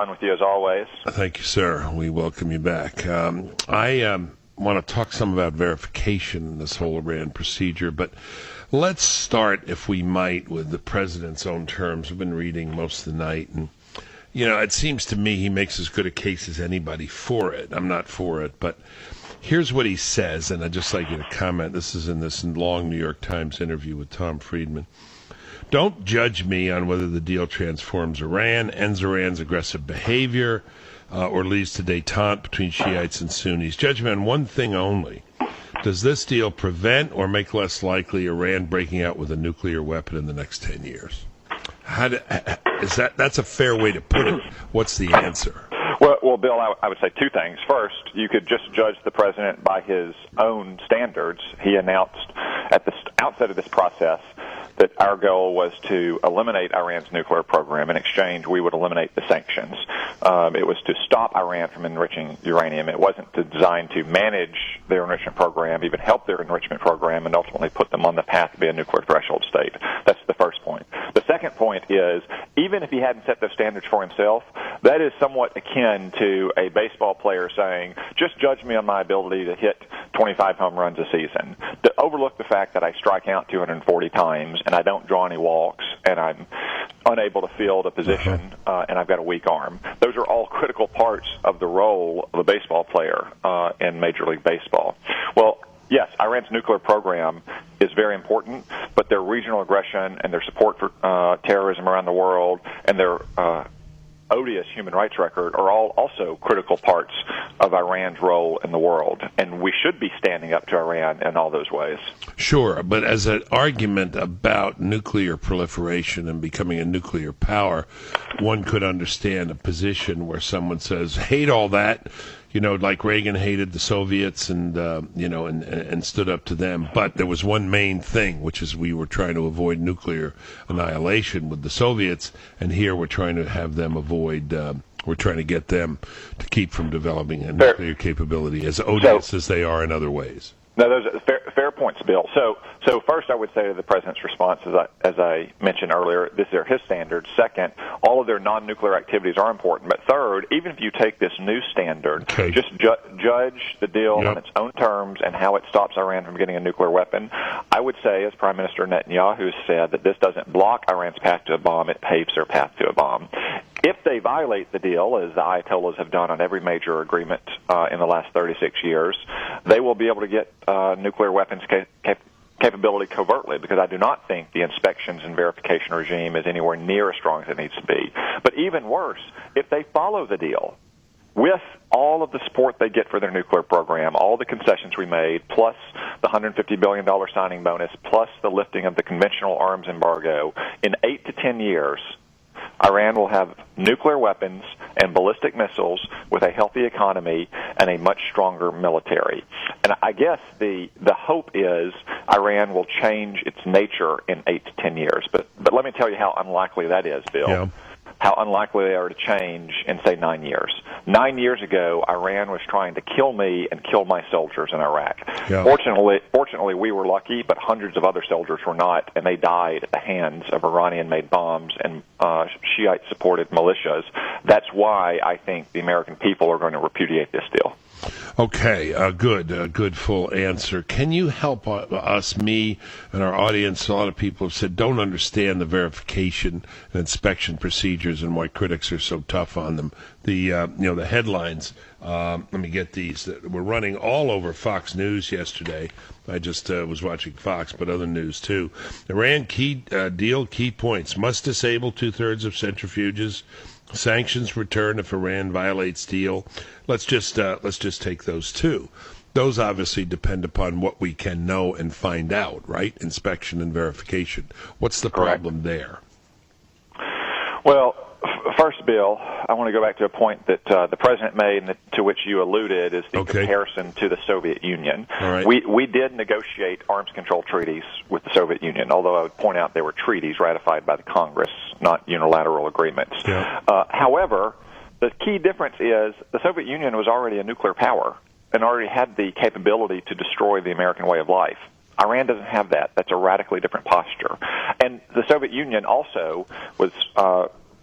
On with you as always. Thank you, sir. We welcome you back. I want to talk some about verification in this whole Iran procedure, but let's start, if we might, with the president's own terms. I've been reading most of the night, and, it seems to me he makes as good a case as anybody for it. I'm not for it, but here's what he says, and I'd just like you to comment. This is in this long New York Times interview with Tom Friedman. Don't judge me on whether the deal transforms Iran, ends Iran's aggressive behavior, or leads to détente between Shiites and Sunnis. Judge me on one thing only. Does this deal prevent or make less likely Iran breaking out with a nuclear weapon in the next 10 years? That's a fair way to put it. What's the answer? Well, Bill, I would say two things. First, you could just judge the president by his own standards. He announced at the outset of this process that our goal was to eliminate Iran's nuclear program. In exchange, we would eliminate the sanctions. It was to stop Iran from enriching uranium. It wasn't designed to manage their enrichment program, even help their enrichment program, and ultimately put them on the path to be a nuclear threshold state. That's the first point. The second point is, even if he hadn't set those standards for himself, that is somewhat akin to a baseball player saying, just judge me on my ability to hit 25 home runs a season. To overlook the fact that I strike out 240 times and I don't draw any walks and I'm unable to field a position and I've got a weak arm. Those are all critical parts of the role of a baseball player in Major League Baseball. Well, yes, Iran's nuclear program is very important, but their regional aggression and their support for terrorism around the world and their odious human rights record are all also critical parts of Iran's role in the world, and we should be standing up to Iran in all those ways. Sure, but as an argument about nuclear proliferation and becoming a nuclear power, one could understand a position where someone says, hate all that, like Reagan hated the Soviets and stood up to them. But there was one main thing, which is we were trying to avoid nuclear annihilation with the Soviets, and here we're trying to have them we're trying to get them to keep from developing a nuclear capability, as odious as they are in other ways. No, those are fair points, Bill. So first, I would say to the president's response, as I mentioned earlier, these are his standards. Second, all of their non-nuclear activities are important. But third, even if you take this new standard, just judge the deal on its own terms and how it stops Iran from getting a nuclear weapon. I would say, as Prime Minister Netanyahu said, that this doesn't block Iran's path to a bomb; it paves their path to a bomb. If they violate the deal, as the Ayatollahs have done on every major agreement in the last 36 years, they will be able to get nuclear weapons capability covertly, because I do not think the inspections and verification regime is anywhere near as strong as it needs to be. But even worse, if they follow the deal, with all of the support they get for their nuclear program, all the concessions we made, plus the $150 billion signing bonus, plus the lifting of the conventional arms embargo, in 8 to 10 years, Iran will have nuclear weapons and ballistic missiles with a healthy economy and a much stronger military. And I guess the hope is Iran will change its nature in 8 to 10 years. But let me tell you how unlikely that is, Bill. Yeah. How unlikely they are to change in, say, 9 years. 9 years ago, Iran was trying to kill me and kill my soldiers in Iraq. Yeah. Fortunately, we were lucky, but hundreds of other soldiers were not, and they died at the hands of Iranian-made bombs and Shiite-supported militias. That's why I think the American people are going to repudiate this deal. Okay, good full answer. Can you help us, me, and our audience? A lot of people have said don't understand the verification and inspection procedures and why critics are so tough on them. The headlines. Let me get these that were running all over Fox News yesterday. I just was watching Fox, but other news too. Iran deal key points: must disable 2/3 of centrifuges. Sanctions return if Iran violates deal. Let's just take those two. Those obviously depend upon what we can know and find out, right? Inspection and verification. What's the problem there? Well, first, Bill, I want to go back to a point that the president made and to which you alluded, is the comparison to the Soviet Union. All right. We did negotiate arms control treaties with the Soviet Union, although I would point out they were treaties ratified by the Congress, not unilateral agreements. Yeah. However, the key difference is the Soviet Union was already a nuclear power and already had the capability to destroy the American way of life. Iran doesn't have that. That's a radically different posture. And the Soviet Union also was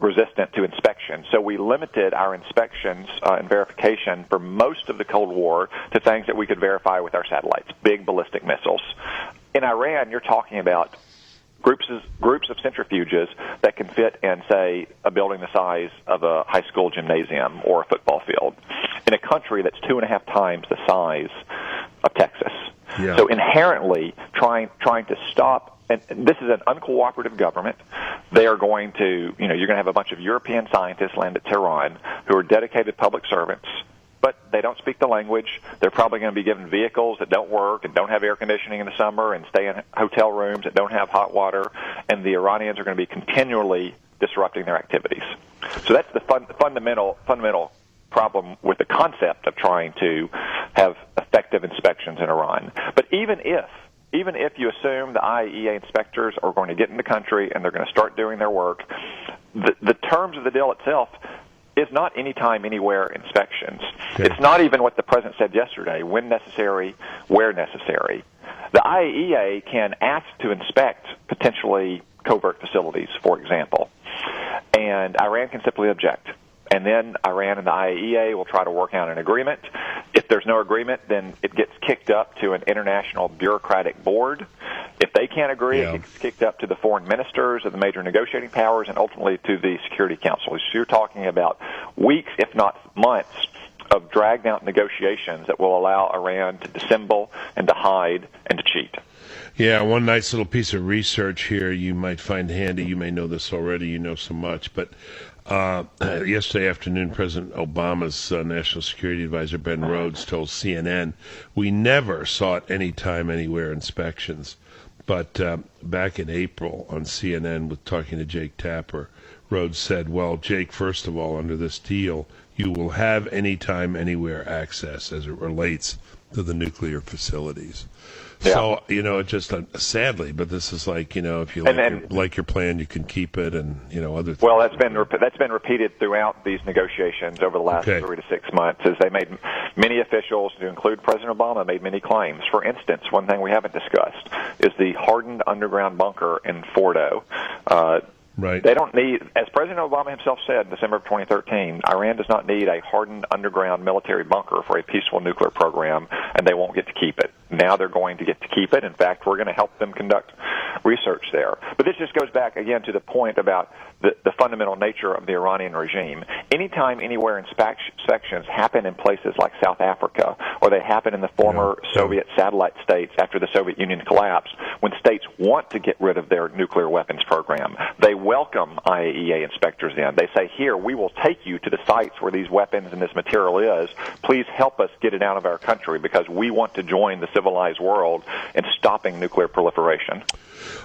resistant to inspection. So we limited our inspections and verification for most of the Cold War to things that we could verify with our satellites, big ballistic missiles. In Iran, you're talking about groups of centrifuges that can fit in, say, a building the size of a high school gymnasium or a football field, in a country that's 2.5 times the size of Texas. Yeah. So inherently, trying to stop, and this is an uncooperative government. They are going to, you're going to have a bunch of European scientists land at Tehran who are dedicated public servants, but they don't speak the language. They're probably going to be given vehicles that don't work and don't have air conditioning in the summer and stay in hotel rooms that don't have hot water, and the Iranians are going to be continually disrupting their activities. So that's the fundamental problem with the concept of trying to have effective inspections in Iran. But even if you assume the IAEA inspectors are going to get in the country and they're going to start doing their work, the terms of the deal itself is not anytime, anywhere inspections. Okay. It's not even what the president said yesterday, when necessary, where necessary. The IAEA can ask to inspect potentially covert facilities, for example, and Iran can simply object. And then Iran and the IAEA will try to work out an agreement. If there's no agreement, then it gets kicked up to an international bureaucratic board. If they can't agree, it gets kicked up to the foreign ministers of the major negotiating powers and ultimately to the Security Council. So you're talking about weeks, if not months, of dragged-out negotiations that will allow Iran to dissemble and to hide and to cheat. Yeah, one nice little piece of research here you might find handy. You may know this already. You know so much, but yesterday afternoon, President Obama's National Security Advisor, Ben Rhodes, told CNN, "We never sought anytime, anywhere inspections." But back in April on CNN, with talking to Jake Tapper, Rhodes said, "Well, Jake, first of all, under this deal, you will have anytime, anywhere access as it relates to the nuclear facilities." Yeah. So, it just sadly, but this is like, if you like your plan, you can keep it, and other things. Well, that's been repeated throughout these negotiations over the last 3 to 6 months, as they made many officials, to include President Obama, made many claims. For instance, one thing we haven't discussed is the hardened underground bunker in Fordo. Right. They don't need, as President Obama himself said in December of 2013, Iran does not need a hardened underground military bunker for a peaceful nuclear program, and they won't get to keep it. Now they're going to get to keep it. In fact, we're going to help them conduct research there. But this just goes back, again, to the point about the fundamental nature of the Iranian regime. Anytime, anywhere inspections happen in places like South Africa, or they happen in the former Soviet satellite states after the Soviet Union collapsed, when states want to get rid of their nuclear weapons program, they welcome IAEA inspectors in. They say, here, we will take you to the sites where these weapons and this material is. Please help us get it out of our country because we want to join the civilized world in stopping nuclear proliferation.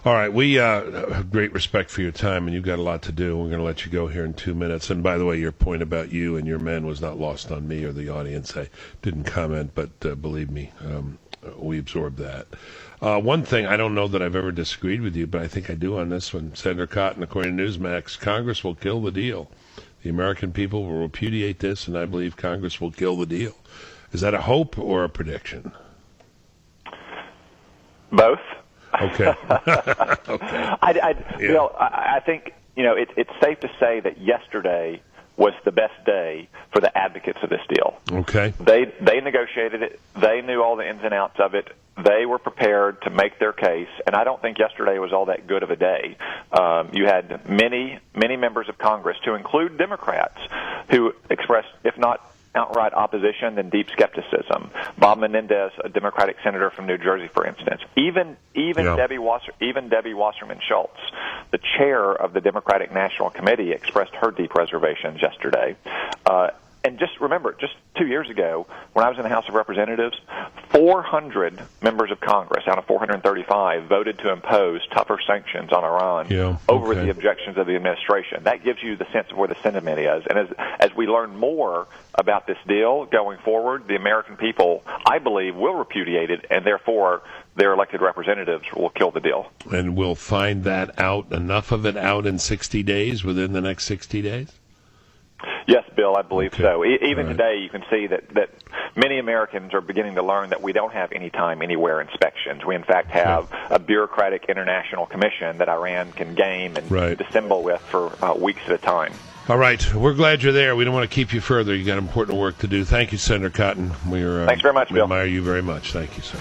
All right, we have great respect for your time, and you've got a lot to do. We're going to let you go here in 2 minutes. And by the way, your point about you and your men was not lost on me or the audience. I didn't comment, but believe me, we absorbed that. One thing, I don't know that I've ever disagreed with you, but I think I do on this one. Senator Cotton, according to Newsmax, Congress will kill the deal. The American people will repudiate this, and I believe Congress will kill the deal. Is that a hope or a prediction? Both. Okay. Okay. I think it's safe to say that yesterday was the best day for the advocates of this deal. Okay. They negotiated it. They knew all the ins and outs of it. They were prepared to make their case, and I don't think yesterday was all that good of a day. You had many members of Congress, to include Democrats, who expressed, if not outright opposition, then deep skepticism. Bob Menendez, a Democratic senator from New Jersey, for instance. Even Debbie Wasserman Schultz, the chair of the Democratic National Committee, expressed her deep reservations yesterday. And just remember, just 2 years ago, when I was in the House of Representatives, 400 members of Congress out of 435 voted to impose tougher sanctions on Iran over the objections of the administration. That gives you the sense of where the sentiment is. And as we learn more about this deal going forward, the American people, I believe, will repudiate it, and therefore their elected representatives will kill the deal. And we'll find that out, enough of it out in 60 days, within the next 60 days? Yes, Bill, I believe so. Even today, you can see that many Americans are beginning to learn that we don't have anytime, anywhere inspections. We, in fact, have a bureaucratic international commission that Iran can game and dissemble with for weeks at a time. All right. We're glad you're there. We don't want to keep you further. You got important work to do. Thank you, Senator Cotton. Thanks very much, We Bill. admire you very much. Thank you, sir.